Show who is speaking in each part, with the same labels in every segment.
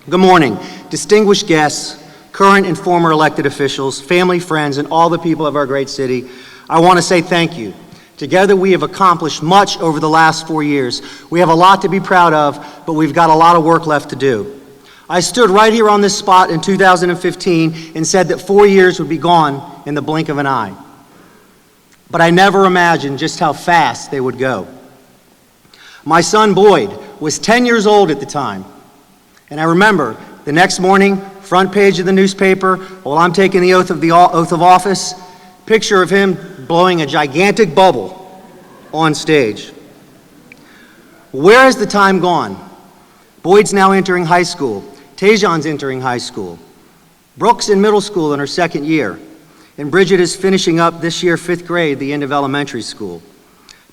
Speaker 1: Good morning, distinguished guests, current and former elected officials, family, friends, and all the people of our great city. I want to say thank you. Together we have accomplished much over the last 4 years. We have a lot to be proud of, but we've got a lot of work left to do. I stood right here on this spot in 2015 and said that 4 years would be gone in the blink of an eye. But I never imagined just how fast they would go. My son Boyd was 10 years old at the time. And I remember the next morning, front page of the newspaper, while I'm taking the oath of office, picture of him blowing a gigantic bubble on stage. Where has the time gone? Boyd's now entering high school. Tajon's entering high school. Brooke's in middle school in her second year. And Bridget is finishing up this year 5th grade, the end of elementary school.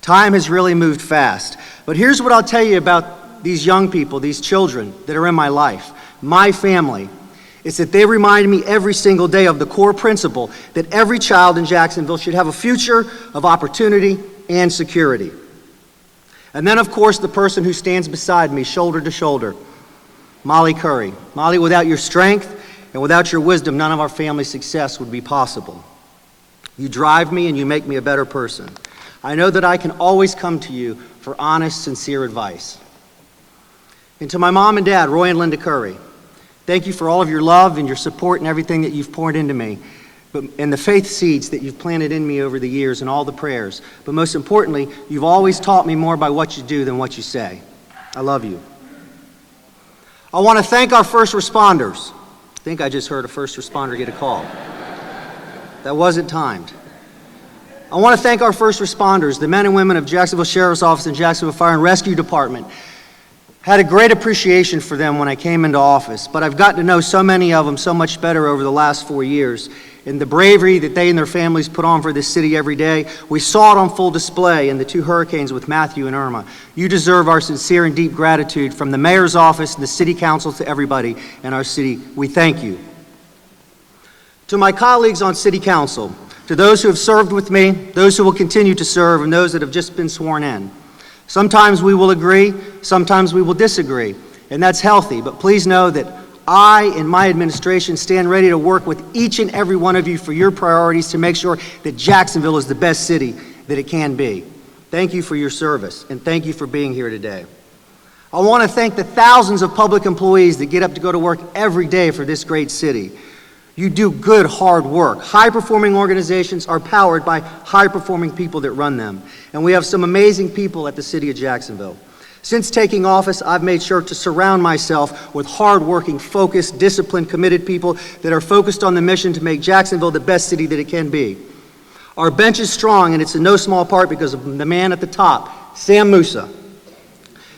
Speaker 1: Time has really moved fast. But here's what I'll tell you about these young people, these children that are in my life, my family. It's that they remind me every single day of the core principle that every child in Jacksonville should have a future of opportunity and security. And then, of course, the person who stands beside me, shoulder to shoulder, Molly Curry. Molly, without your strength and without your wisdom, none of our family's success would be possible. You drive me and you make me a better person. I know that I can always come to you for honest, sincere advice. And to my mom and dad, Roy and Linda Curry, thank you for all of your love and your support and everything that you've poured into me, and the faith seeds that you've planted in me over the years and all the prayers. But most importantly, you've always taught me more by what you do than what you say. I love you. I want to thank our first responders. I think I just heard a first responder get a call. That wasn't timed. I want to thank our first responders, the men and women of Jacksonville Sheriff's Office and Jacksonville Fire and Rescue Department. Had a great appreciation for them when I came into office, but I've gotten to know so many of them so much better over the last 4 years. And the bravery that they and their families put on for this city every day, we saw it on full display in the 2 hurricanes with Matthew and Irma. You deserve our sincere and deep gratitude from the mayor's office, the city council, to everybody in our city. We thank you. To my colleagues on city council, to those who have served with me, those who will continue to serve, and those that have just been sworn in. Sometimes we will agree, sometimes we will disagree, and that's healthy, but please know that I and my administration stand ready to work with each and every one of you for your priorities to make sure that Jacksonville is the best city that it can be. Thank you for your service, and thank you for being here today. I want to thank the thousands of public employees that get up to go to work every day for this great city. You do good, hard work. High-performing organizations are powered by high-performing people that run them. And we have some amazing people at the City of Jacksonville. Since taking office, I've made sure to surround myself with hard-working, focused, disciplined, committed people that are focused on the mission to make Jacksonville the best city that it can be. Our bench is strong, and it's in no small part because of the man at the top, Sam Musa.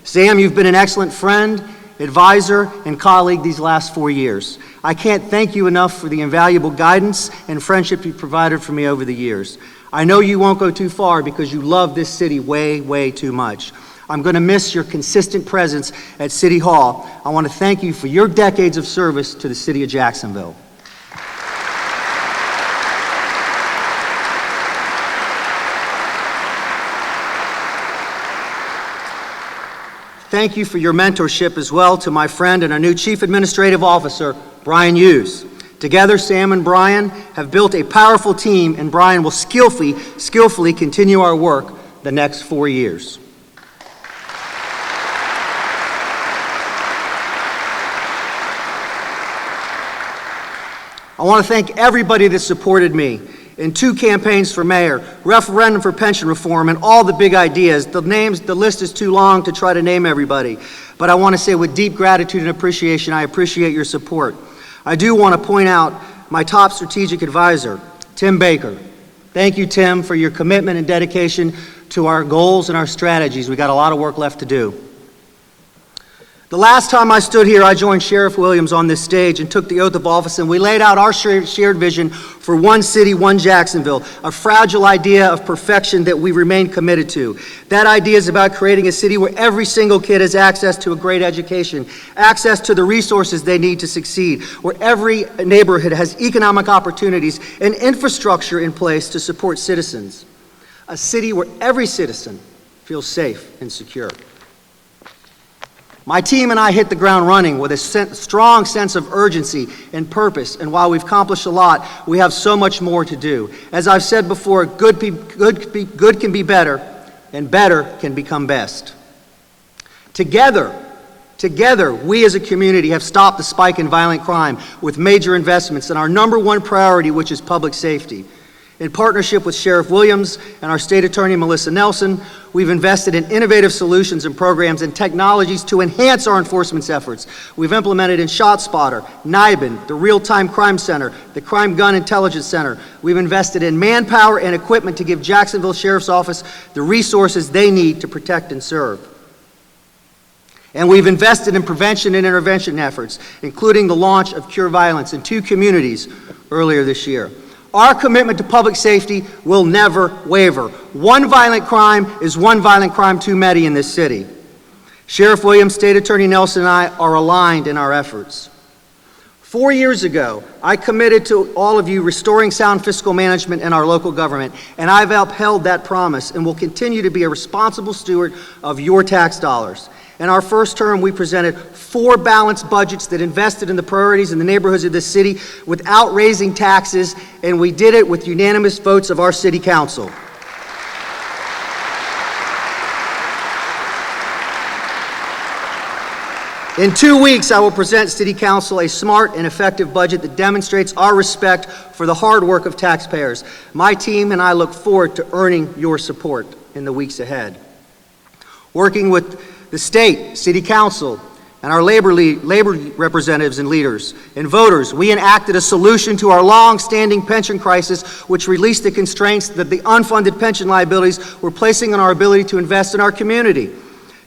Speaker 1: Sam, you've been an excellent friend, advisor, and colleague these last 4 years. I can't thank you enough for the invaluable guidance and friendship you've provided for me over the years. I know you won't go too far because you love this city way, way too much. I'm going to miss your consistent presence at City Hall. I want to thank you for your decades of service to the city of Jacksonville. Thank you for your mentorship as well to my friend and our new Chief Administrative Officer, Brian Hughes. Together, Sam and Brian have built a powerful team, and Brian will skillfully continue our work the next 4 years. I want to thank everybody that supported me in 2 campaigns for mayor, referendum for pension reform, and all the big ideas. The list is too long to try to name everybody. But I want to say with deep gratitude and appreciation, I appreciate your support. I do want to point out my top strategic advisor, Tim Baker. Thank you, Tim, for your commitment and dedication to our goals and our strategies. We got a lot of work left to do. The last time I stood here, I joined Sheriff Williams on this stage and took the oath of office, and we laid out our shared vision for one city, one Jacksonville, a fragile idea of perfection that we remain committed to. That idea is about creating a city where every single kid has access to a great education, access to the resources they need to succeed, where every neighborhood has economic opportunities and infrastructure in place to support citizens. A city where every citizen feels safe and secure. My team and I hit the ground running with a strong sense of urgency and purpose, and while we've accomplished a lot, we have so much more to do. As I've said before, good can be better, and better can become best. Together, we as a community have stopped the spike in violent crime with major investments in our number one priority, which is public safety. In partnership with Sheriff Williams and our State Attorney Melissa Nelson, we've invested in innovative solutions and programs and technologies to enhance our enforcement efforts. We've implemented in ShotSpotter, NIBIN, the Real-Time Crime Center, the Crime Gun Intelligence Center. We've invested in manpower and equipment to give Jacksonville Sheriff's Office the resources they need to protect and serve. And we've invested in prevention and intervention efforts, including the launch of Cure Violence in 2 communities earlier this year. Our commitment to public safety will never waver. One violent crime is one violent crime too many in this city. Sheriff Williams, State Attorney Nelson, and I are aligned in our efforts. 4 years ago, I committed to all of you restoring sound fiscal management in our local government, and I've upheld that promise and will continue to be a responsible steward of your tax dollars. In our first term, we presented 4 balanced budgets that invested in the priorities in the neighborhoods of this city without raising taxes, and we did it with unanimous votes of our city council. In 2 weeks, I will present City Council a smart and effective budget that demonstrates our respect for the hard work of taxpayers. My team and I look forward to earning your support in the weeks ahead. Working with the state, city council, and our labor representatives and leaders and voters, we enacted a solution to our long-standing pension crisis, which released the constraints that the unfunded pension liabilities were placing on our ability to invest in our community.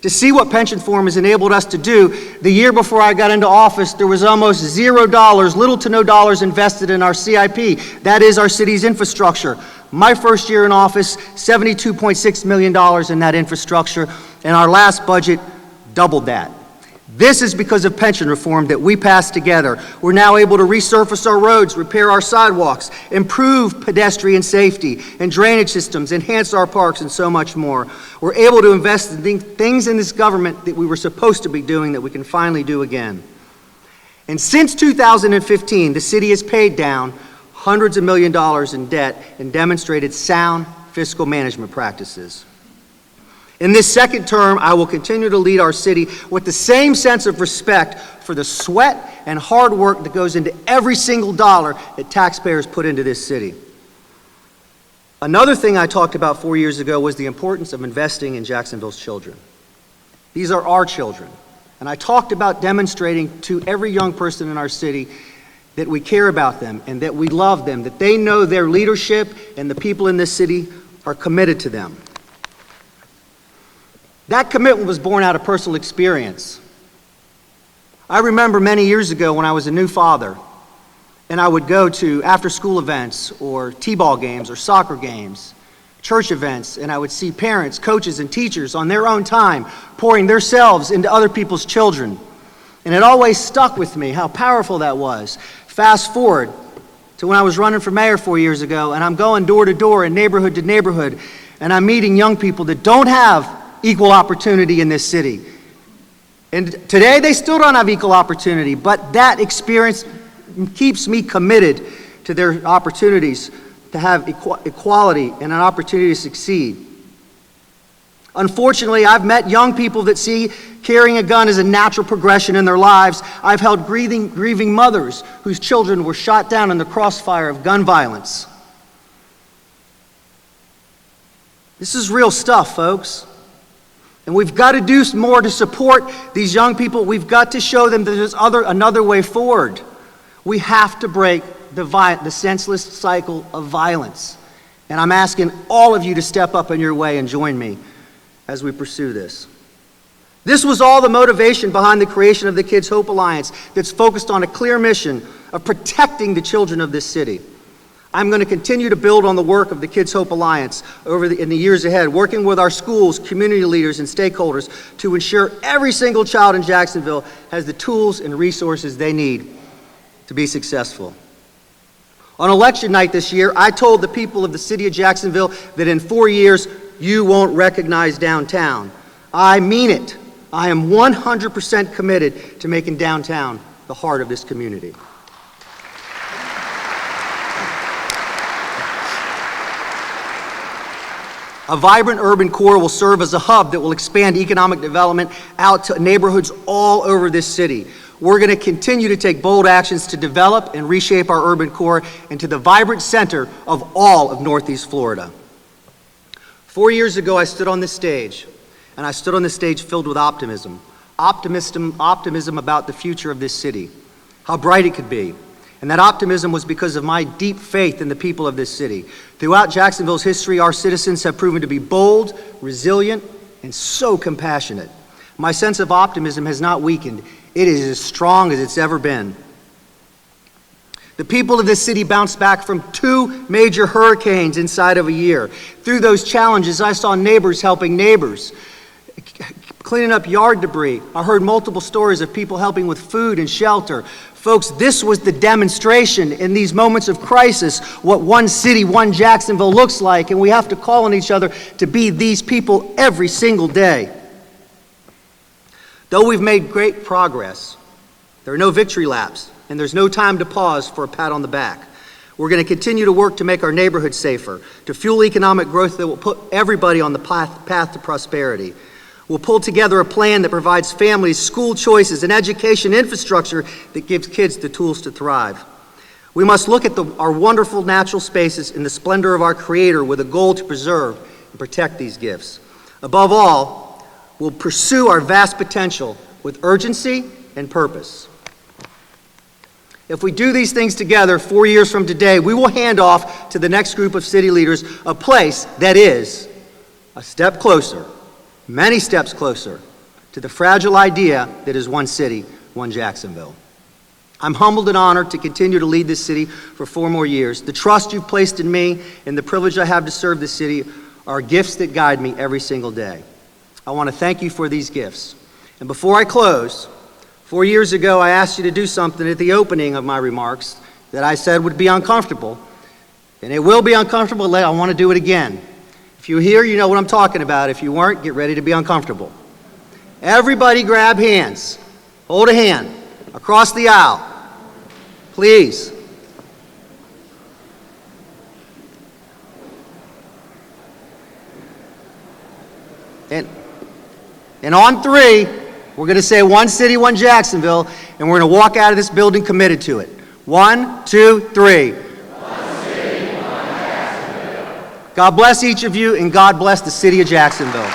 Speaker 1: To see what pension reform has enabled us to do, the year before I got into office, there was almost $0, little to no dollars invested in our CIP. That is our city's infrastructure. My first year in office, $72.6 million in that infrastructure, and our last budget doubled that. This is because of pension reform that we passed together. We're now able to resurface our roads, repair our sidewalks, improve pedestrian safety and drainage systems, enhance our parks, and so much more. We're able to invest in things in this government that we were supposed to be doing that we can finally do again. And since 2015, the city has paid down hundreds of millions of dollars in debt and demonstrated sound fiscal management practices. In this second term, I will continue to lead our city with the same sense of respect for the sweat and hard work that goes into every single dollar that taxpayers put into this city. Another thing I talked about 4 years ago was the importance of investing in Jacksonville's children. These are our children. And I talked about demonstrating to every young person in our city that we care about them and that we love them, that they know their leadership and the people in this city are committed to them. That commitment was born out of personal experience. I remember many years ago when I was a new father, and I would go to after-school events or t-ball games or soccer games, church events, and I would see parents, coaches, and teachers on their own time pouring themselves into other people's children. And it always stuck with me how powerful that was. Fast forward to when I was running for mayor 4 years ago, and I'm going door to door and neighborhood to neighborhood, and I'm meeting young people that don't have equal opportunity in this city. And today they still don't have equal opportunity, but that experience keeps me committed to their opportunities to have equality and an opportunity to succeed. Unfortunately, I've met young people that see carrying a gun as a natural progression in their lives. I've held grieving mothers whose children were shot down in the crossfire of gun violence. This is real stuff, folks. And we've got to do more to support these young people. We've got to show them that there's another way forward. We have to break the senseless cycle of violence. And I'm asking all of you to step up in your way and join me as we pursue this. This was all the motivation behind the creation of the Kids Hope Alliance that's focused on a clear mission of protecting the children of this city. I'm going to continue to build on the work of the Kids Hope Alliance in the years ahead, working with our schools, community leaders, and stakeholders to ensure every single child in Jacksonville has the tools and resources they need to be successful. On election night this year, I told the people of the city of Jacksonville that in 4 years, you won't recognize downtown. I mean it. I am 100% committed to making downtown the heart of this community. A vibrant urban core will serve as a hub that will expand economic development out to neighborhoods all over this city. We're going to continue to take bold actions to develop and reshape our urban core into the vibrant center of all of Northeast Florida. 4 years ago, I stood on this stage, and I stood on this stage filled with optimism. Optimism about the future of this city, how bright it could be. And that optimism was because of my deep faith in the people of this city. Throughout Jacksonville's history, our citizens have proven to be bold, resilient, and so compassionate. My sense of optimism has not weakened. It is as strong as it's ever been. The people of this city bounced back from 2 major hurricanes inside of a year. Through those challenges, I saw neighbors helping neighbors, cleaning up yard debris. I heard multiple stories of people helping with food and shelter. Folks, this was the demonstration in these moments of crisis, what one city, one Jacksonville looks like, and we have to call on each other to be these people every single day. Though we've made great progress, there are no victory laps, and there's no time to pause for a pat on the back. We're going to continue to work to make our neighborhoods safer, to fuel economic growth that will put everybody on the path to prosperity. We'll pull together a plan that provides families school choices and education infrastructure that gives kids the tools to thrive. We must look at our wonderful natural spaces in the splendor of our Creator with a goal to preserve and protect these gifts. Above all, we'll pursue our vast potential with urgency and purpose. If we do these things together 4 years from today, we will hand off to the next group of city leaders a place that is a step closer, many steps closer, to the fragile idea that is one city, one Jacksonville. I'm humbled and honored to continue to lead this city for 4 more years. The trust you've placed in me and the privilege I have to serve this city are gifts that guide me every single day. I want to thank you for these gifts. And before I close, 4 years ago, I asked you to do something at the opening of my remarks that I said would be uncomfortable. And it will be uncomfortable. I want to do it again. If you're here, you know what I'm talking about. If you weren't, get ready to be uncomfortable. Everybody grab hands. Hold a hand across the aisle. Please. And on 3, we're going to say one city, one Jacksonville, and we're going to walk out of this building committed to it. 1, 2, 3. God bless each of you, and God bless the city of Jacksonville.